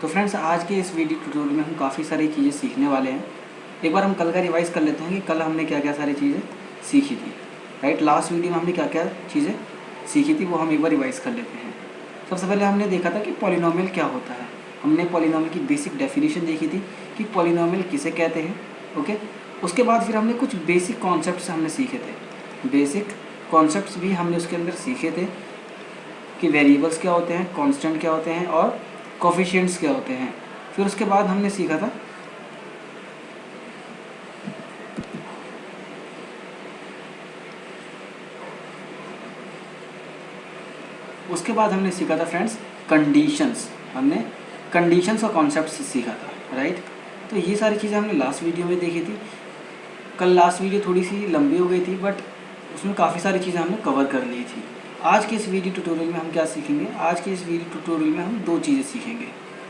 तो फ्रेंड्स, आज के इस वीडियो ट्यूटोरियल में हम काफ़ी सारी चीज़ें सीखने वाले हैं। एक बार हम कल का रिवाइज़ कर लेते हैं कि कल हमने क्या क्या सारी चीज़ें सीखी थी। राइट, लास्ट वीडियो में हमने क्या क्या चीज़ें सीखी थी वो हम एक बार रिवाइज़ कर लेते हैं। सबसे पहले हमने देखा था कि पॉलिनोमियल क्या होता है। हमने पॉलिनोमियल की बेसिक डेफिनेशन देखी थी कि पॉलिनोमियल किसे कहते हैं। ओके, उसके बाद फिर हमने कुछ बेसिक कॉन्सेप्ट्स हमने सीखे थे। बेसिक कॉन्सेप्ट्स भी हमने उसके अंदर सीखे थे कि वेरिएबल्स क्या होते हैं, कांस्टेंट क्या होते हैं और कोफिशिएंट्स क्या होते हैं। फिर उसके बाद हमने सीखा था फ्रेंड्स कंडीशंस। हमने कंडीशंस और कॉन्सेप्ट्स सीखा था। राइट, तो ये सारी चीज़ें हमने लास्ट वीडियो में देखी थी। कल लास्ट वीडियो थोड़ी सी लंबी हो गई थी, बट उसमें काफ़ी सारी चीज़ें हमने कवर कर ली थी। आज के इस वीडियो ट्यूटोरियल में हम क्या सीखेंगे? आज के इस वीडियो ट्यूटोरियल में हम दो चीज़ें सीखेंगे।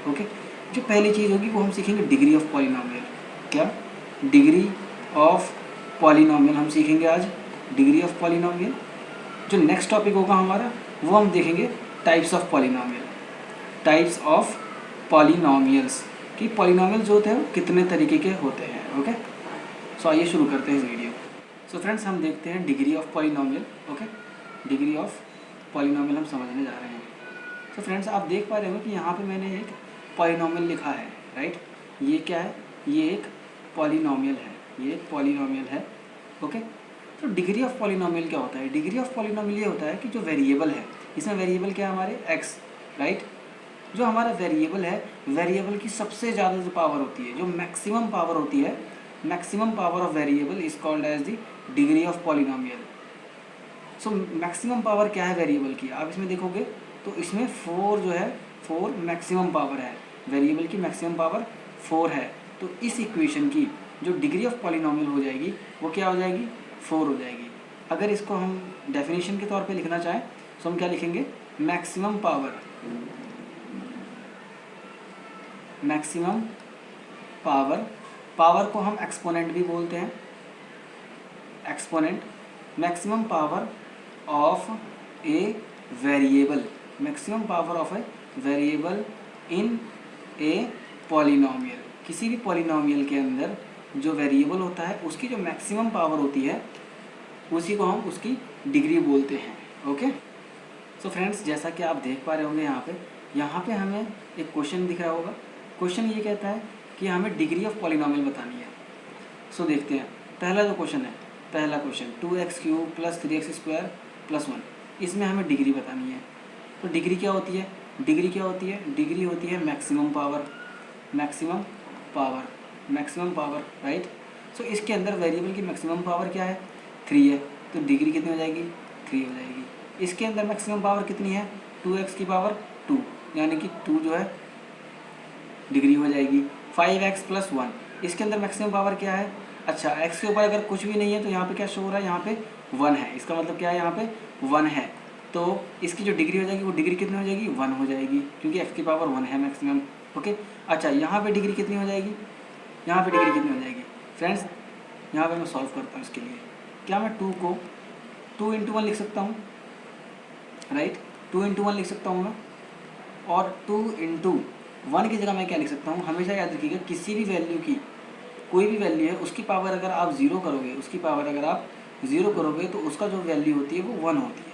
ओके, जो पहली चीज़ होगी वो हम सीखेंगे डिग्री ऑफ पॉलिनोमियल। क्या? डिग्री ऑफ पॉलिनोमियल हम सीखेंगे आज, डिग्री ऑफ पॉलिनोमियल। जो नेक्स्ट टॉपिक होगा हमारा वो हम देखेंगे types of polynomial. Types of polynomials कि पॉलिनोमियल जो होते हैं वो कितने तरीके के होते हैं। ओके, सो आइए शुरू करते हैं इस वीडियो। सो फ्रेंड्स, हम देखते हैं degree of polynomial. Okay, degree of polynomial हम समझने जा रहे हैं। तो फ्रेंड्स, आप देख पा रहे हो कि यहाँ पे मैंने एक पॉलिनोमियल लिखा है। राइट, ये क्या है? ये एक पॉलिनोमियल है, ये एक पॉलिनोमियल है। ओके, तो डिग्री ऑफ पॉलिनोमियल क्या होता है? डिग्री ऑफ पॉलिनोमियल ये होता है कि जो वेरिएबल है, इसमें वेरिएबल क्या है हमारे? एक्स। राइट, जो हमारा वेरिएबल है, वेरिएबल की सबसे ज़्यादा जो पावर होती है, जो मैक्सिमम पावर होती है, maximum power of variable is called as the degree of polynomial. So maximum power क्या है वेरिएबल की? आप इसमें देखोगे तो इसमें 4 जो है, 4 मैक्सिमम पावर है। वेरिएबल की मैक्सिमम पावर 4 है। तो इस इक्वेशन की जो डिग्री ऑफ पॉलिनोमियल हो जाएगी वो क्या हो जाएगी? 4 हो जाएगी। अगर इसको हम डेफिनेशन के तौर पे लिखना चाहें तो हम क्या लिखेंगे? Maximum power, maximum power, power को हम एक्सपोनेंट भी बोलते हैं, exponent, maximum power of a variable, maximum power of a variable in a polynomial. किसी भी पॉलिनोमियल के अंदर जो वेरिएबल होता है उसकी जो मैक्सिमम पावर होती है उसी को हम उसकी डिग्री बोलते हैं। ओके, सो फ्रेंड्स, जैसा कि आप देख पा रहे होंगे यहाँ पे हमें एक क्वेश्चन दिख रहा होगा। क्वेश्चन ये कहता है कि हमें डिग्री ऑफ पॉलिनोमियल बतानी है। सो देखते हैं, पहला जो क्वेश्चन है, पहला क्वेश्चन 2x³ + 3x² + 1, इसमें हमें डिग्री बतानी है। तो डिग्री क्या होती है? डिग्री क्या होती है? डिग्री होती है maximum power, maximum power, maximum power. Right, so इसके अंदर वेरिएबल की मैक्सिमम पावर क्या है? 3 है। तो डिग्री कितनी हो जाएगी? 3 हो जाएगी। इसके अंदर मैक्सिमम पावर कितनी है? 2x⁻², यानी कि 2 जो है डिग्री हो जाएगी। 5x + 1, इसके अंदर मैक्सिमम पावर क्या है? अच्छा, x के ऊपर अगर कुछ भी नहीं है तो यहाँ पे क्या शो हो रहा है? यहाँ पे 1 है। इसका मतलब क्या है? यहाँ पे 1 है। तो इसकी जो डिग्री हो जाएगी वो डिग्री कितनी हो जाएगी? 1 हो जाएगी, क्योंकि x⁻1 है मैक्सिमम। ओके, अच्छा, यहाँ पे डिग्री कितनी हो जाएगी? यहाँ पे डिग्री कितनी हो जाएगी? फ्रेंड्स, यहाँ पे मैं सॉल्व करता हूँ इसके लिए। क्या मैं 2 को 2 × 1 लिख सकता हूँ? राइट, 2 × 1 लिख सकता हूँ मैं। और 2 × 1 की जगह मैं क्या लिख सकता हूँ? हमेशा याद रखिएगा, किसी भी वैल्यू की, कोई भी वैल्यू है उसकी पावर अगर आप 0 करोगे, उसकी पावर अगर आप 0 करोगे तो उसका जो वैल्यू होती है वो 1 होती है।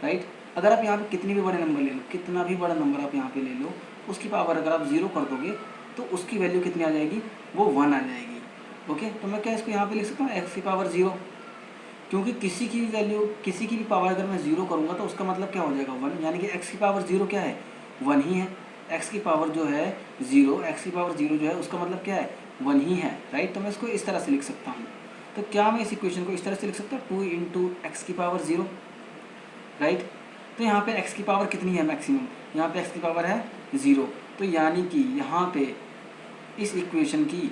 राइट, अगर आप यहाँ पे कितनी भी बड़े नंबर ले लो, कितना भी बड़ा नंबर आप यहाँ पे ले लो, उसकी पावर अगर आप 0 कर दोगे तो उसकी वैल्यू कितनी आ जाएगी? वो 1 आ जाएगी। ओके, तो मैं क्या इसको यहाँ पे लिख सकता हूँ? x⁻0, क्योंकि किसी की भी वैल्यू, किसी की भी पावर अगर मैं 0 करूँगा तो उसका मतलब क्या हो जाएगा? 1, यानी कि x⁻0 क्या है? 1 ही है। x की पावर जो है 0, x⁻0 जो है उसका मतलब क्या है? 1 ही है। राइट, तो मैं इसको इस तरह से लिख सकता हूँ। तो क्या मैं इस इक्वेशन को इस तरह से लिख सकता हूँ? 2 × x⁻0। राइट, तो यहाँ पे x की पावर कितनी है मैक्सिमम? यहाँ पे x की पावर है 0। तो यानी कि यहाँ पे इस इक्वेशन की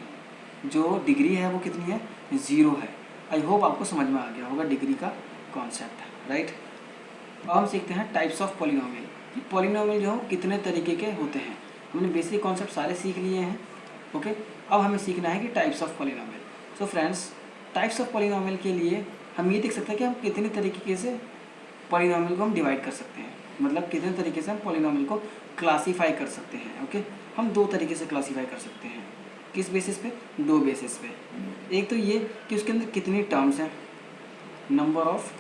जो डिग्री है वो कितनी है? 0 है। आई होप आपको समझ में आ गया होगा डिग्री का कॉन्सेप्ट। राइट, अब हम सीखते हैं टाइप्स ऑफ पॉलिनोमियल। कि पॉलिनोमियल जो कितने तरीके के होते हैं। हमने बेसिक कॉन्सेप्ट सारे सीख लिए हैं। ओके, अब हमें सीखना है कि types of polynomial. So friends, types of polynomial के लिए हम ये देख सकते हैं कि हम कितने तरीके से पॉलिनोमियल को हम डिवाइड कर सकते हैं। मतलब कितने तरीके से हम पॉलिनोमियल को क्लासीफाई कर सकते हैं। ओके, हम दो तरीके से क्लासीफाई कर सकते हैं। किस बेसिस पे? दो बेसिस पे। एक तो ये कि उसके अंदर कितनी टर्म्स हैं, नंबर ऑफ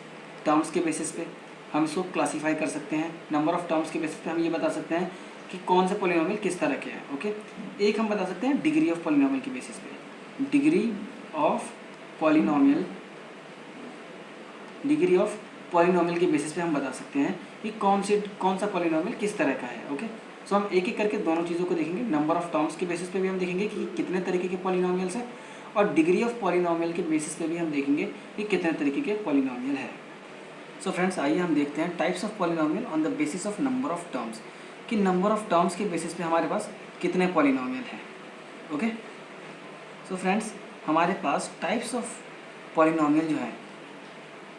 टर्म्स के बेसिस पे हम इसको क्लासीफाई कर सकते हैं। नंबर ऑफ टर्म्स के बेसिस पे हम ये बता सकते हैं कि कौन से पॉलिनोमियल किस तरह के हैं। ओके, एक हम बता सकते हैं डिग्री ऑफ पॉलिनोमियल के बेसिस पे। डिग्री ऑफ पॉलिनोमियल के बेसिस पे हम बता सकते हैं कि कौन सा पॉलिनोमियल किस तरह का है। ओके, सो हम एक एक करके दोनों चीज़ों को देखेंगे। नंबर ऑफ टर्म्स के बेसिस पे भी हम देखेंगे कि कितने तरीके के पॉलिनोमियल्स हैं, और डिग्री ऑफ पॉलिनोमियल के बेसिस पे भी हम देखेंगे कि कितने तरीके के पॉलिनोमियल है। सो फ्रेंड्स, आइए हम देखते हैं types of polynomial on the basis of number of terms, कि नंबर ऑफ टर्म्स के बेसिस पे हमारे पास कितने पॉलिनोमियल हैं। ओके, सो फ्रेंड्स, हमारे पास टाइप्स ऑफ पॉलिनोमियल जो है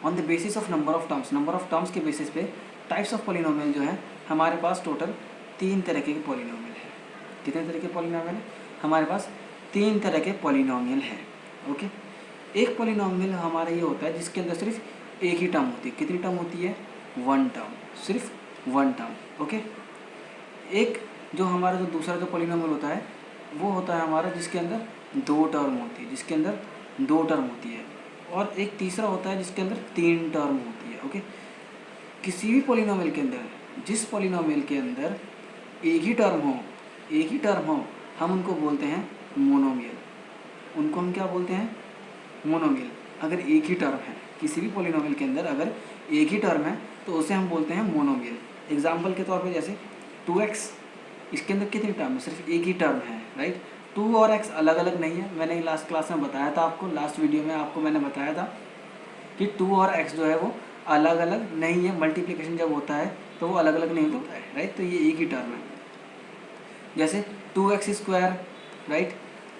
on the basis of number of terms के बेसिस पे टाइप्स ऑफ पॉलिनोमियल जो है हमारे पास टोटल 3 तरह के पॉलिनोमियल है। कितने तरह के पॉलिनोमियल है? हमारे पास 3 तरह के पॉलिनोमियल है। ओके, एक पॉलिनोमियल हमारा ये होता है जिसके अंदर सिर्फ एक ही टर्म होती है। कितनी टर्म होती है? 1 टर्म, सिर्फ 1 टर्म। ओके, एक जो हमारा जो दूसरा जो पॉलिनोमियल होता है वो होता है हमारा जिसके अंदर 2 टर्म होती है, और एक तीसरा होता है जिसके अंदर 3 टर्म होती है। ओके, किसी भी पॉलिनोमियल के अंदर, जिस पॉलिनोमियल के अंदर एक ही टर्म हो हम उनको बोलते हैं मोनोमियल। उनको हम क्या बोलते हैं? मोनोमियल। अगर एक ही टर्म है किसी भी पॉलिनोमियल के अंदर, अगर एक ही टर्म है तो उसे हम बोलते हैं मोनोमियल। एग्जाम्पल के तौर पे जैसे 2x, इसके अंदर कितनी टर्म है? सिर्फ एक ही टर्म है, राइट। 2 और x अलग अलग नहीं है। मैंने लास्ट क्लास में बताया था आपको, लास्ट वीडियो में आपको मैंने बताया था कि 2 और x जो है वो अलग अलग नहीं है। मल्टीप्लिकेशन जब होता है तो वो अलग अलग नहीं होता है, राइट। तो ये एक ही टर्म है। जैसे 2x², राइट,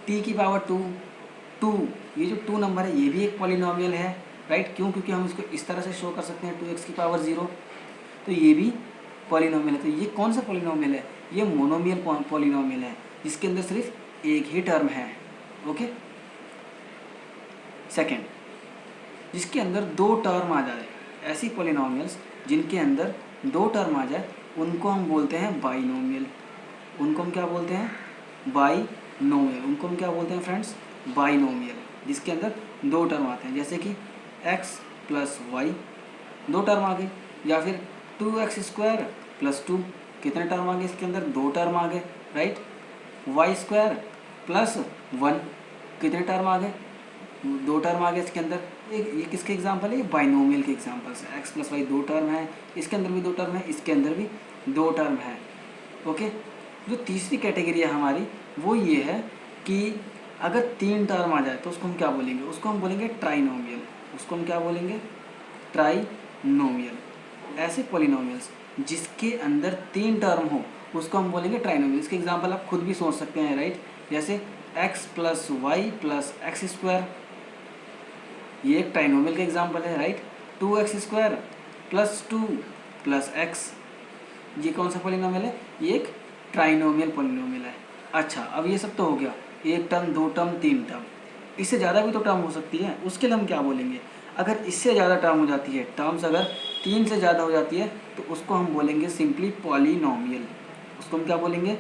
t की पावर 2, ये जो 2 नंबर है ये भी एक पॉलिनोमियल है, राइट। क्यों? क्योंकि हम इसको इस तरह से शो कर सकते हैं 2x की पावर 0, तो ये भी पॉलिनोमियल है। तो ये कौन सा पॉलिनोमियल है? ये मोनोमियल पॉलिनोमियल है जिसके अंदर सिर्फ एक ही टर्म है। ओके, सेकेंड, जिसके अंदर 2 टर्म आ जाए, ऐसी पॉलिनोमियल्स जिनके अंदर 2 टर्म आ जाए उनको हम बोलते हैं बाइनोमियल। उनको हम क्या बोलते हैं? बाइनोमियल। उनको हम क्या बोलते हैं फ्रेंड्स? बाइनोमियल, जिसके अंदर 2 टर्म आते हैं। जैसे कि x + y 2 टर्म आ गए, या फिर 2x² + 2, कितने टर्म आ गए? इसके अंदर 2 टर्म आ गए, राइट। y² + 1, कितने टर्म आ गए? 2 टर्म आ गए इसके अंदर। ये किसके एग्जाम्पल है? ये बाइनोमियल के एग्जाम्पल्स है। x + y 2 टर्म है, इसके अंदर भी 2 टर्म है, इसके अंदर भी 2 टर्म है। ओके, जो तीसरी कैटेगरी है हमारी वो ये है कि अगर 3 टर्म आ जाए तो उसको हम क्या बोलेंगे? उसको हम बोलेंगे ट्राइनोमियल। उसको हम क्या बोलेंगे? ट्राइनोमियल। ऐसे पॉलिनोमियल्स जिसके अंदर 3 टर्म हो उसको हम बोलेंगे ट्राइनोमियल। इसके एग्जाम्पल आप खुद भी सोच सकते हैं, राइट। जैसे x + y + x², ये एक ट्राइनोमियल का एग्जाम्पल है, राइट। 2x² + 2 + x, ये कौन सा पॉलिनोमियल है? ये एक ट्राइनोमियल पॉलिनोमियल है। अच्छा, अब ये सब तो हो गया, 1 टर्म, 2 टर्म, 3 टर्म। इससे ज़्यादा भी तो टर्म हो सकती है, उसके लिए हम क्या बोलेंगे? अगर इससे ज़्यादा टर्म हो जाती है, टर्म्स अगर 3 से ज़्यादा हो जाती है तो उसको हम बोलेंगे सिंपली पॉलिनोमियल। उसको हम क्या बोलेंगे?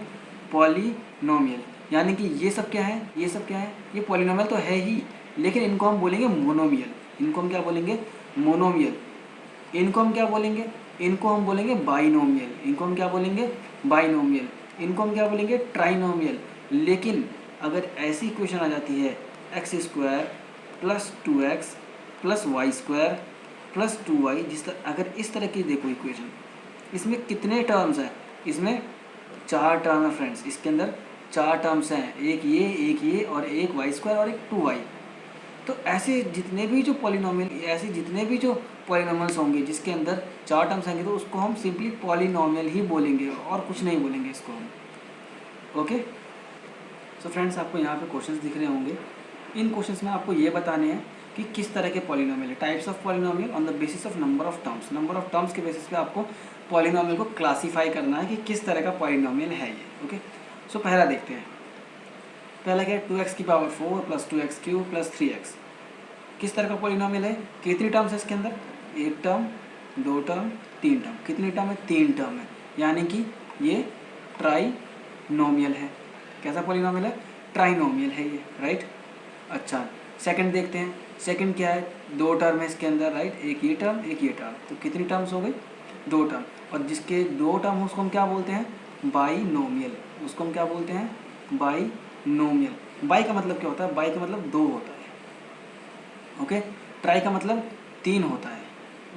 पॉलिनोमियल। यानी कि ये सब क्या है? ये पॉलिनोमियल तो है ही, लेकिन इनको हम बोलेंगे मोनोमियल। इनको हम क्या बोलेंगे? मोनोमियल। इनको हम क्या बोलेंगे? इनको हम बोलेंगे बाइनोमियल। इनको हम क्या बोलेंगे? बाइनोमियल। इनको हम क्या बोलेंगे? ट्राइनोमियल। लेकिन अगर ऐसी इक्वेशन आ जाती है x² + 2x + y² + 2y, अगर इस तरह की देखो इक्वेशन, इसमें कितने टर्म्स हैं? इसमें 4 टर्म है फ्रेंड्स। इसके अंदर 4 टर्म्स हैं, एक ये और एक y² और एक 2y। तो ऐसे जितने भी जो पॉलिनोमियल्स होंगे जिसके अंदर 4 टर्म्स आएंगे तो उसको हम सिंपली पॉलिनोमियल ही बोलेंगे और कुछ नहीं बोलेंगे इसको हम। ओके, सो फ्रेंड्स, आपको यहाँ पे क्वेश्चंस दिख रहे होंगे। इन क्वेश्चंस में आपको ये बताने हैं कि किस तरह के पॉलिनोमियल है, types of polynomial on the basis of number of terms. Number of terms के बेसिस पे आपको पॉलिनोमियल को क्लासीफाई करना है कि किस तरह का पॉलिनोमियल है ये। ओके, सो पहला देखते हैं। पहला क्या है? 2x की पावर 4 + 2x³ + 3x, किस तरह का पॉलिनोमियल है? कितनी टर्म्स है इसके अंदर? 1 टर्म, 2 टर्म, 3 टर्म। कितनी टर्म है? 3 टर्म है, यानी कि ये ट्राइनोमियल है। कैसा पॉलिनोमियल है? ट्राइनोमियल है ये, राइट। अच्छा, सेकंड देखते हैं। सेकंड क्या है? 2 टर्म है इसके अंदर, राइट। एक ये टर्म, एक ये टर्म, तो कितनी टर्म्स हो गई? 2 टर्म। और जिसके 2 टर्म हो उसको हम क्या बोलते हैं? बाइनोमियल। उसको हम क्या बोलते हैं? बाइनोमियल। बाई का मतलब क्या होता है? बाई का मतलब 2 होता है, ओके। ट्राई का मतलब 3 होता है,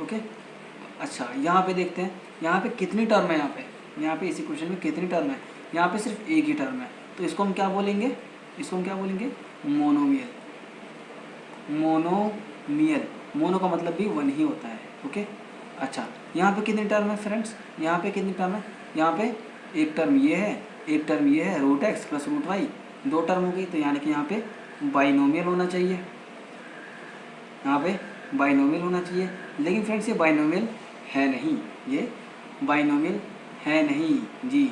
ओके। अच्छा, यहाँ पे देखते हैं, यहाँ पे कितनी टर्म है? यहाँ पे इसी क्वेश्चन में कितनी टर्म है? यहाँ पे सिर्फ एक ही टर्म है, तो इसको हम क्या बोलेंगे? इसको हम क्या बोलेंगे? मोनोमियल। मोनोमियल, मोनो का मतलब भी 1 ही होता है, ओके। अच्छा, यहाँ पे कितनी टर्म है फ्रेंड्स? यहाँ पे कितनी टर्म है? यहाँ पे एक टर्म ये है, एक टर्म ये है, root x plus root y, 2 term हो गई, तो यानी कि यहाँ पे बाइनोमियल होना चाहिए, यहाँ पे बाइनोमियल होना चाहिए। लेकिन फ्रेंड्स ये बाइनोमियल है नहीं, ये बाइनोमियल है नहीं जी।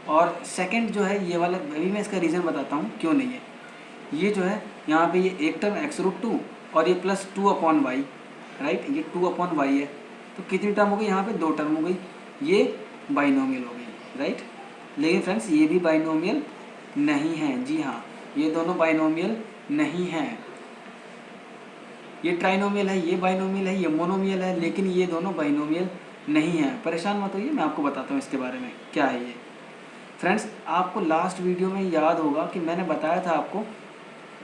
और सेकंड जो है ये वाला, अभी मैं इसका रीज़न बताता हूँ क्यों नहीं है। ये जो है यहाँ पे ये एक टर्म x√2 और ये प्लस 2/y, राइट। ये 2/y है, तो कितनी टर्म हो गई? यहाँ पे 2 टर्म हो गई, ये बाइनोमियल हो गई, राइट। लेकिन फ्रेंड्स ये भी बाइनोमियल नहीं है, जी हाँ, ये दोनों बाइनोमियल नहीं हैं। ये ट्राइनोमियल है, ये बाइनोमियल है, ये मोनोमियल है, लेकिन ये दोनों बाइनोमियल नहीं है। परेशान मत होइए, मैं आपको बताता हूँ इसके बारे में क्या है ये। फ्रेंड्स, आपको लास्ट वीडियो में याद होगा कि मैंने बताया था आपको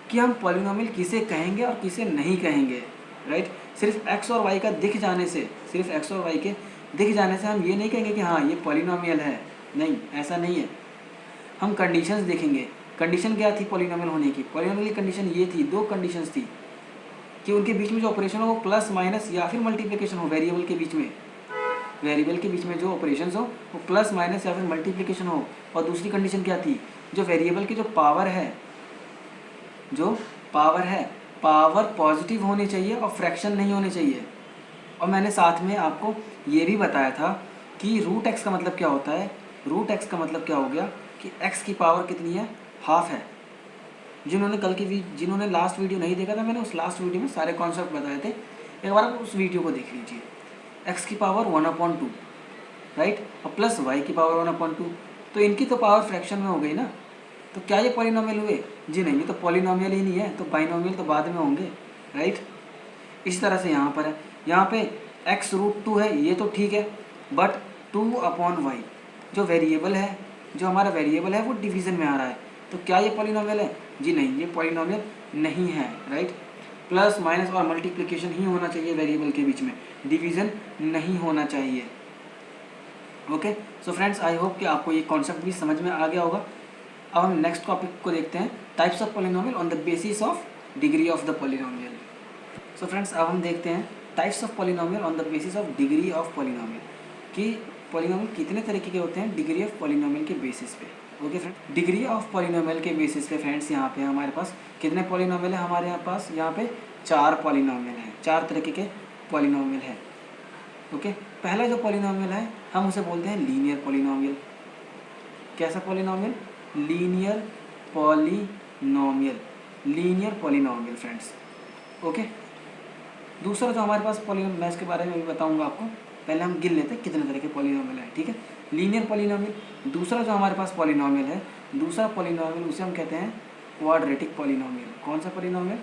कि हम पॉलिनोमियल किसे कहेंगे और किसे नहीं कहेंगे, राइट। सिर्फ x और y का दिख जाने से, सिर्फ x और y के दिख जाने से हम ये नहीं कहेंगे कि हाँ ये पॉलिनोमियल है, नहीं, ऐसा नहीं है। हम कंडीशंस देखेंगे। कंडीशन क्या थी पॉलिनोमियल होने की? पॉलिनोमियल की कंडीशन ये थी, 2 कंडीशंस थी कि उनके बीच में जो ऑपरेशन हो वो प्लस माइनस या फिर मल्टीप्लिकेशन हो। वेरिएबल के बीच में, वेरिएबल के बीच में जो ऑपरेशंस हो वो प्लस माइनस या फिर मल्टीप्लिकेशन हो। और दूसरी कंडीशन क्या थी? जो वेरिएबल की जो पावर है, जो पावर है, पावर पॉजिटिव होनी चाहिए और फ्रैक्शन नहीं होने चाहिए। और मैंने साथ में आपको ये भी बताया था कि रूट एक्स का मतलब क्या होता है। रूट एक्स का मतलब क्या हो गया कि एक्स की पावर कितनी है? हाफ है। जिन्होंने लास्ट वीडियो नहीं देखा था, मैंने उस लास्ट वीडियो में सारे कॉन्सेप्ट बताए थे, एक बार आप उस वीडियो को देख लीजिए। एक्स की पावर 1/2, राइट, और प्लस वाई की पावर 1/2, तो इनकी तो पावर फ्रैक्शन में हो गई ना। तो क्या ये पॉलिनोमियल हुए? जी नहीं, ये तो पॉलिनोमियल ही नहीं है, तो बाइनोमियल तो बाद में होंगे, राइट। इस तरह से यहाँ पर है, यहाँ पे x√2 है, ये तो ठीक है, बट 2/y जो वेरिएबल है, जो हमारा वेरिएबल है वो डिवीज़न में आ रहा है, तो क्या ये पॉलिनोमियल है? जी नहीं, ये पॉलिनोमियल नहीं है, राइट। प्लस माइनस और मल्टीप्लिकेशन ही होना चाहिए वेरिएबल के बीच में, डिवीज़न नहीं होना चाहिए, okay. So friends, I hope कि आपको ये कॉन्सेप्ट भी समझ में आ गया होगा। अब हम नेक्स्ट टॉपिक को देखते हैं, types of polynomial on the basis of degree of the polynomial. So friends, अब हम देखते हैं types of polynomial on the basis of degree of polynomial, कि पॉलिनोमियल कितने तरीके के होते हैं डिग्री ऑफ पॉलिनोमियल के बेसिस पे, okay friend. Degree of polynomial के बेसिस पे फ्रेंड्स यहाँ पे हमारे पास कितने पॉलिनोमियल है? हमारे पास यहाँ पे 4 पॉलिनोमियल हैं, 4 तरीके के पॉलिनोमियल है, ओके। पहला जो पॉलिनोमियल है हम उसे बोलते हैं लीनियर पॉलिनोमियल। कैसा polynomial? Linear polynomial, linear polynomial friends, okay. दूसरा जो हमारे पास पॉलिनोमियल, मैं इसके बारे में भी बताऊंगा आपको, पहले हम गिन लेते हैं कितने तरह के पॉलिनोमियल हैं, ठीक है। Linear polynomial. दूसरा जो हमारे पास पॉलिनोमियल है, दूसरा पॉलिनोमियल, उसे हम कहते हैं क्वाड्रेटिक पॉलिनोमियल। कौन सा polynomial?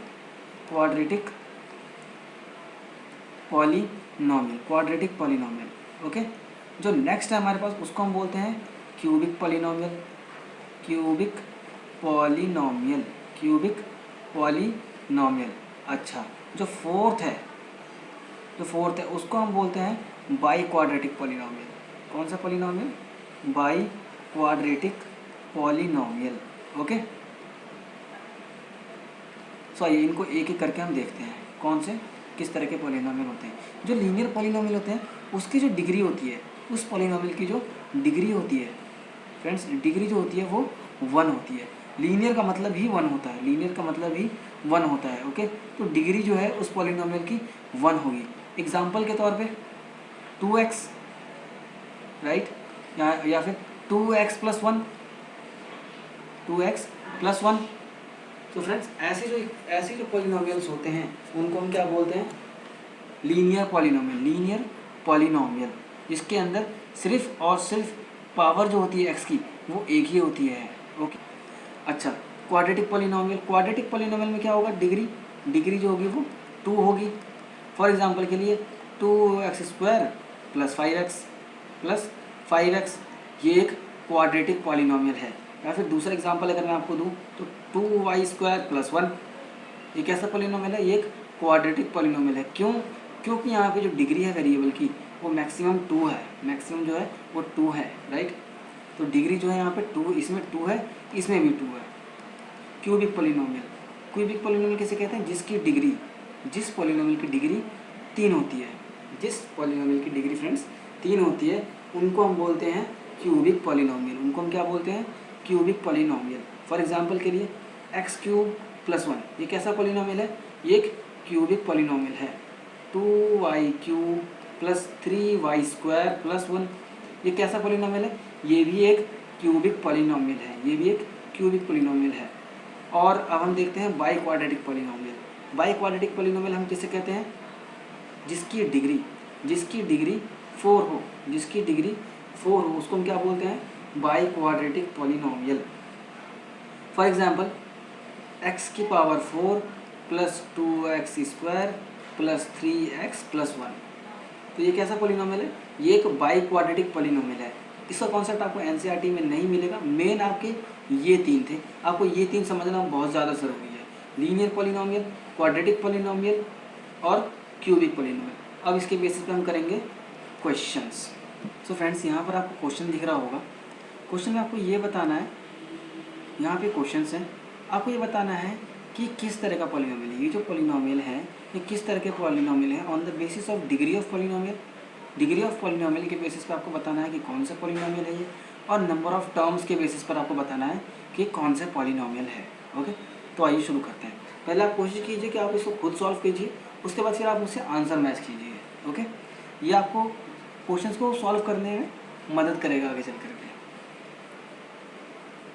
Quadratic polynomial, quadratic polynomial, okay. जो नेक्स्ट है हमारे पास, उसको हम बोलते हैं cubic polynomial, cubic polynomial, cubic polynomial. अच्छा, जो फोर्थ है उसको हम बोलते हैं बाई क्वाड्रेटिक पॉलिनोमियल। कौन सा polynomial? Biquadratic polynomial, okay. So आइए इनको एक एक करके हम देखते हैं कौन से किस तरह के पॉलिनोमियल होते हैं। जो लीनियर पॉलिनोमियल होते हैं उसकी जो डिग्री होती है, उस पॉलिनोमियल की जो डिग्री होती है फ्रेंड्स, डिग्री जो होती है वो 1 होती है। लीनियर का मतलब ही 1 होता है, लीनियर का मतलब ही 1 होता है, ओके। तो डिग्री जो है उस पॉलिनोमियल की 1 होगी। एग्जाम्पल के तौर पे 2x, राइट, या फिर 2x + 1, 2x + 1। तो फ्रेंड्स, ऐसे जो पॉलिनोमियल्स होते हैं उनको हम क्या बोलते हैं? लीनियर पॉलिनोमियल, लीनियर पॉलिनोमियल जिसके अंदर सिर्फ और सिर्फ पावर जो होती है एक्स की वो एक ही होती है। ओके, अच्छा क्वाड्रेटिक पॉलिनोमियल में क्या होगा, डिग्री जो होगी वो 2 होगी। फॉर एग्जांपल के लिए 2x² + 5x + 5x ये एक क्वाड्रेटिक पॉलिनोमियल है। या फिर दूसरा एग्जांपल अगर मैं आपको दूं तो 2y² + 1 ये कैसा पॉलिनोमियल है, ये एक क्वाड्रेटिक पॉलिनोमियल है। क्यों? क्योंकि यहाँ पे जो डिग्री है वेरिएबल की वो मैक्सिमम 2 है, मैक्सिमम जो है वो 2 है, राइट। तो डिग्री जो है यहाँ पे 2, इसमें 2 है, इसमें भी 2 है। क्यूबिक पॉलिनोमियल किसे कहते हैं, जिस पॉलिनोमियल की डिग्री 3 होती है, जिस पॉलिनोमियल की डिग्री फ्रेंड्स 3 होती है उनको हम बोलते हैं क्यूबिक पॉलिनोमियल। उनको हम क्या बोलते हैं, क्यूबिक पॉलिनोमियल। फॉर एग्जांपल के लिए x³ + 1 ये कैसा पॉलिनोमियल है, ये एक क्यूबिक पॉलिनोमियल है। 2y³ + 3y² + 1 ये कैसा पॉलिनोमियल है, ये भी एक क्यूबिक पॉलिनोमियल है, ये भी एक क्यूबिक पॉलिनोमियल है। और अब हम देखते हैं बाई क्वाड्रेटिक पॉलिनोमियल हम किसे कहते हैं, जिसकी डिग्री 4 हो, उसको हम क्या बोलते हैं, by quadratic polynomial. For example x⁴ + 2x² + 3x + 1 तो ये कैसा पॉलिनोमियल है, ये एक बाई क्वाड्रेटिक पॉलिनोमियल है। इसका कॉन्सेप्ट आपको एनसीईआरटी में नहीं मिलेगा। मेन आपके ये 3 थे, आपको ये 3 समझना बहुत ज़्यादा ज़रूरी है, लीनियर पॉलिनोमियल, क्वाड्रेटिक पॉलिनोमियल और क्यूबिक पॉलिनोमियल। अब इसके बेसिस पे हम करेंगे क्वेश्चंस। सो फ्रेंड्स यहाँ पर आपको क्वेश्चन दिख रहा होगा। क्वेश्चन में आपको ये बताना है, यहाँ पे क्वेश्चंस हैं, आपको ये बताना है कि किस तरह का पॉलिनोमियल है, ये जो पॉलिनोमियल है ये किस तरह के पॉलिनोमियल है। On the basis of degree of polynomial के बेसिस पे आपको बताना है कि कौन सा पॉलिनोमियल है ये, और नंबर ऑफ टर्म्स के बेसिस पर आपको बताना है कि कौन सा पॉलिनोमियल है। ओके, तो आइए शुरू करते हैं। पहले आप कोशिश कीजिए कि आप इसको खुद सॉल्व कीजिए, उसके बाद फिर आप मुझसे आंसर मैच कीजिए। ओके, ये आपको क्वेश्चंस को सॉल्व करने में मदद करेगा आगे चल करके।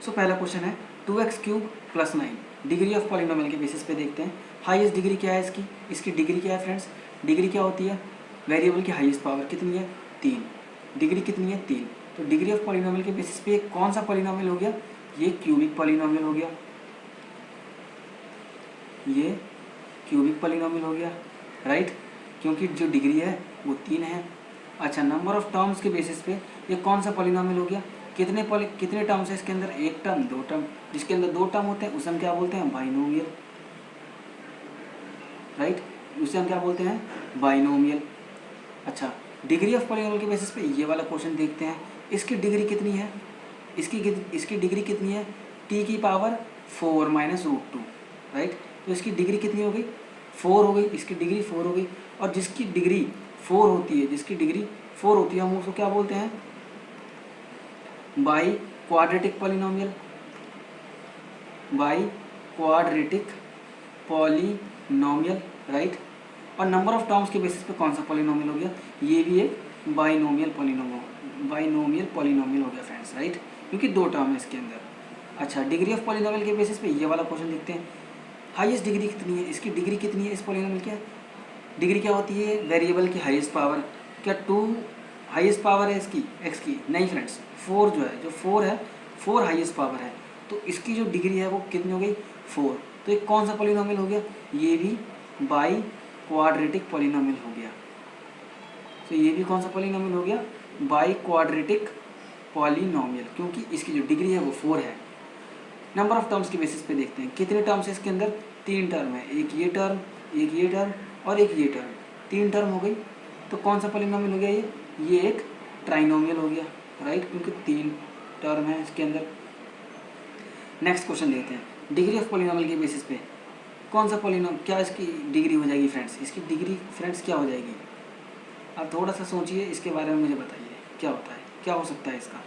सो पहला क्वेश्चन है 2x³ + 9 डिग्री ऑफ पॉलिनोमियल के बेसिस पे देखते हैं। हाईएस्ट डिग्री क्या है इसकी डिग्री क्या है फ्रेंड्स, डिग्री क्या होती है, वेरिएबल की हाईएस्ट पावर कितनी है, 3। डिग्री कितनी है, 3। तो डिग्री ऑफ पॉलिनोमियल के बेसिस पे कौन सा पॉलिनोमियल हो गया, ये क्यूबिक पॉलिनोमियल हो गया, ये क्यूबिक पॉलिनोमियल हो गया, राइट, क्योंकि जो डिग्री है वो 3 है। अच्छा, नंबर ऑफ टर्म्स के बेसिस पे ये कौन सा पॉलिनोमियल हो गया, कितने टर्म्स है इसके अंदर, 1 टर्म 2 टर्म, जिसके अंदर 2 टर्म होते हैं उसे हम क्या बोलते हैं, बाइनोमियल, राइट, उसे हम क्या बोलते हैं, बाइनोमियल। अच्छा, डिग्री ऑफ पॉलिनोमियल के बेसिस पे ये वाला क्वेश्चन देखते हैं। इसकी डिग्री कितनी है, इसकी डिग्री कितनी है, t⁴ - √2, राइट। तो इसकी डिग्री कितनी हो गई, 4 हो गई, इसकी डिग्री 4 हो गई। और जिसकी डिग्री 4 होती है हम उसको क्या बोलते हैं, बाई क्वाड्रेटिक पॉलिनोमियल, राइट। और नंबर ऑफ टर्म्स के बेसिस पे कौन सा पॉलिनोमियल हो गया, ये भी एक बाइनोमियल पॉलिनोमियल हो गया फ्रेंड्स, राइट, क्योंकि 2 टर्म है इसके अंदर। अच्छा, डिग्री ऑफ पॉलिनोमियल के बेसिस पे ये वाला क्वेश्चन देखते हैं। हाईएस्ट डिग्री कितनी है, इसकी डिग्री कितनी है, इस पॉलिनोमियल की डिग्री क्या होती है, वेरिएबल की हाईएस्ट पावर। क्या 2 हाईएस्ट पावर है इसकी, एक्स की, नहीं फ्रेंड्स, 4 जो 4 है, 4 हाईएस्ट पावर है। तो इसकी जो डिग्री है वो कितनी हो गई, 4। तो एक कौन सा पॉलिनोमियल हो गया, ये भी बाई क्वाड्रेटिक पॉलिनोमियल हो गया। तो ये भी कौन सा पॉलिनोमियल हो गया, बाई क्वाड्रेटिक पॉलिनोमियल, क्योंकि इसकी जो डिग्री है वो 4 है। नंबर ऑफ टर्म्स के बेसिस पे देखते हैं, कितने टर्म्स है इसके अंदर, 3 टर्म है, एक ये टर्म और एक ये टर्म, 3 टर्म हो गई। तो कौन सा पॉलिनोमियल हो गया ये एक ट्राइनोमियल हो गया, राइट, क्योंकि 3 टर्म है इसके अंदर। नेक्स्ट क्वेश्चन देखते हैं, डिग्री ऑफ पॉलिनोमियल के बेसिस पे कौन सा क्या इसकी डिग्री हो जाएगी फ्रेंड्स, इसकी डिग्री फ्रेंड्स क्या हो जाएगी, आप थोड़ा सा सोचिए, इसके बारे में मुझे बताइए क्या होता है, क्या हो सकता है इसका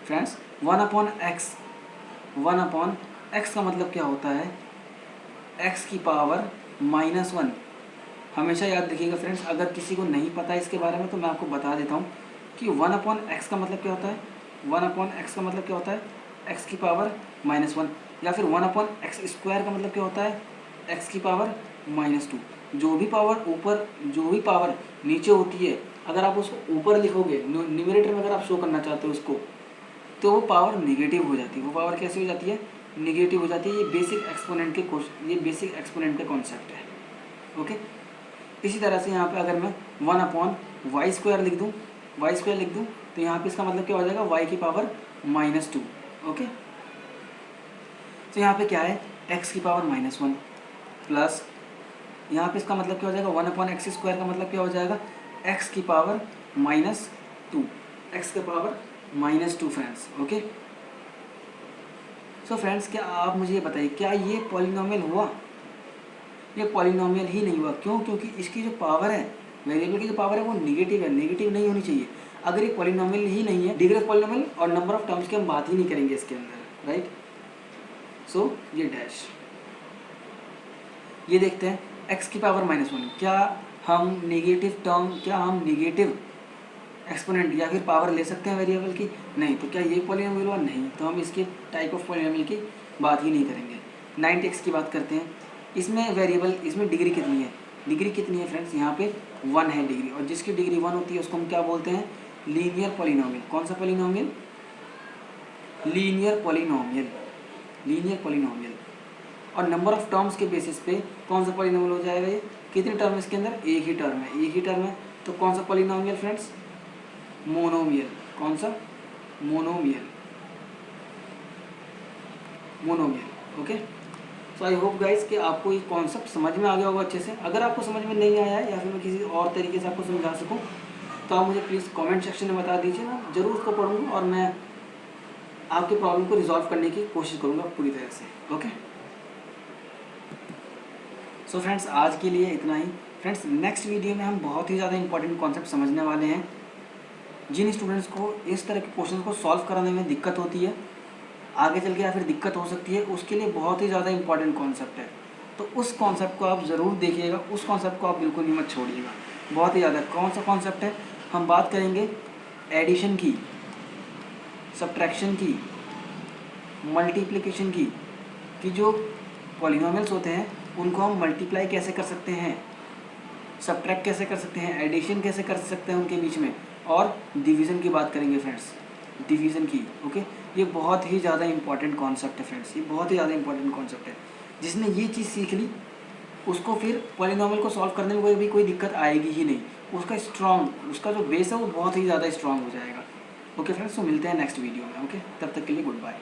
फ्रेंड्स। 1/x का मतलब क्या होता है, x⁻⁻1। हमेशा याद रखिएगा फ्रेंड्स, अगर किसी को नहीं पता है इसके बारे में तो मैं आपको बता देता हूँ कि 1/x का मतलब क्या होता है, 1/x का मतलब क्या होता है, x⁻⁻1, या फिर 1/x² का मतलब क्या होता है, x⁻⁻2। जो भी पावर नीचे होती है अगर आप उसको ऊपर लिखोगे न्यूमरेटर में, अगर आप शो करना चाहते हो उसको, तो वो पावर निगेटिव हो जाती है। वो पावर कैसे हो जाती है? निगेटिव हो जाती है। ये बेसिक एक्सपोनेंट के का कॉन्सेप्ट है। ओके, इसी तरह से यहाँ पे अगर मैं 1/y² लिख दूँ तो यहाँ पे इसका मतलब क्या हो जाएगा? y की पावर -2। ओके, तो यहाँ पे क्या है? x की पावर -1 प्लस यहाँ पे इसका मतलब क्या हो जाएगा? 1/x² का मतलब क्या हो जाएगा? x की पावर -2, x की power -2 friends. Okay, so friends, क्या आप मुझे ये बताइए, क्या ये पॉलिनोमियल हुआ? ये पॉलिनोमियल ही नहीं हुआ। क्यों? क्योंकि इसकी जो पावर है, वेरिएबल की जो पावर है वो निगेटिव है, निगेटिव नहीं होनी चाहिए। अगर ये पॉलिनोमियल ही नहीं है, डिग्री ऑफ पॉलिनोमियल और नंबर ऑफ टर्म्स की हम बात ही नहीं करेंगे इसके अंदर, राइट। सो ये डैश, ये देखते हैं x की पावर -1, क्या हम निगेटिव एक्सपोनेंट या फिर पावर ले सकते हैं वेरिएबल की? नहीं। तो क्या ये पॉलिनोमियल हुआ? नहीं। तो हम इसके टाइप ऑफ पॉलिनोमियल की बात ही नहीं करेंगे। 90x की बात करते हैं। इसमें वेरिएबल, इसमें डिग्री कितनी है? डिग्री कितनी है फ्रेंड्स? यहाँ पे 1 है डिग्री, और जिसकी डिग्री 1 होती है उसको हम क्या बोलते हैं? Linear polynomial. कौन सा पॉलिनोमियल? Linear polynomial. और नंबर ऑफ टर्म्स के बेसिस पे कौन सा पॉलिनोमियल हो जाएगा? ये कितने टर्म है इसके अंदर? एक ही टर्म है। तो कौन सा पॉलिनोमियल फ्रेंड्स? मोनोमियल। कौन सा? Monomial. Okay, so I hope guys कि आपको ये कॉन्सेप्ट समझ में आ गया होगा अच्छे से। अगर आपको समझ में नहीं आया है या फिर मैं किसी और तरीके से आपको समझा सकूं तो आप मुझे प्लीज़ कमेंट सेक्शन में बता दीजिए, मैं ज़रूर उसको पढ़ूंगा और मैं आपके प्रॉब्लम को रिजॉल्व करने की कोशिश करूंगा पूरी तरह से। ओके, सो फ्रेंड्स, आज के लिए इतना ही। फ्रेंड्स, नेक्स्ट वीडियो में हम बहुत ही ज़्यादा इंपॉर्टेंट कॉन्सेप्ट समझने वाले हैं। जिन स्टूडेंट्स को इस तरह के क्वेश्चन को सॉल्व कराने में दिक्कत होती है, आगे चल के या फिर दिक्कत हो सकती है, उसके लिए बहुत ही ज़्यादा इंपॉर्टेंट कॉन्सेप्ट है। तो उस कॉन्सेप्ट को आप ज़रूर देखिएगा, उस कॉन्सेप्ट को आप बिल्कुल ही मत छोड़िएगा। बहुत ही ज़्यादा। कौन सा कॉन्सेप्ट है? हम बात करेंगे एडिशन की, सब्ट्रैक्शन की, मल्टीप्लिकेशन की, कि जो पॉलिनोमियल्स होते हैं उनको हम मल्टीप्लाई कैसे कर सकते हैं, सब्ट्रैक्ट कैसे कर सकते हैं, एडिशन कैसे कर सकते हैं उनके बीच में, और डिवीज़न की बात करेंगे फ्रेंड्स, डिवीज़न की। ओके, ये बहुत ही ज़्यादा इंपॉर्टेंट कॉन्सेप्ट है फ्रेंड्स, ये बहुत ही ज़्यादा इंपॉर्टेंट कॉन्सेप्ट है। जिसने ये चीज़ सीख ली उसको फिर पॉलिनोमियल को सॉल्व करने में कोई दिक्कत आएगी ही नहीं। उसका जो बेस है वो बहुत ही ज़्यादा स्ट्रॉन्ग हो जाएगा। ओके फ्रेंड्स, तो मिलते हैं नेक्स्ट वीडियो में। ओके, तब तक के लिए गुड बाय।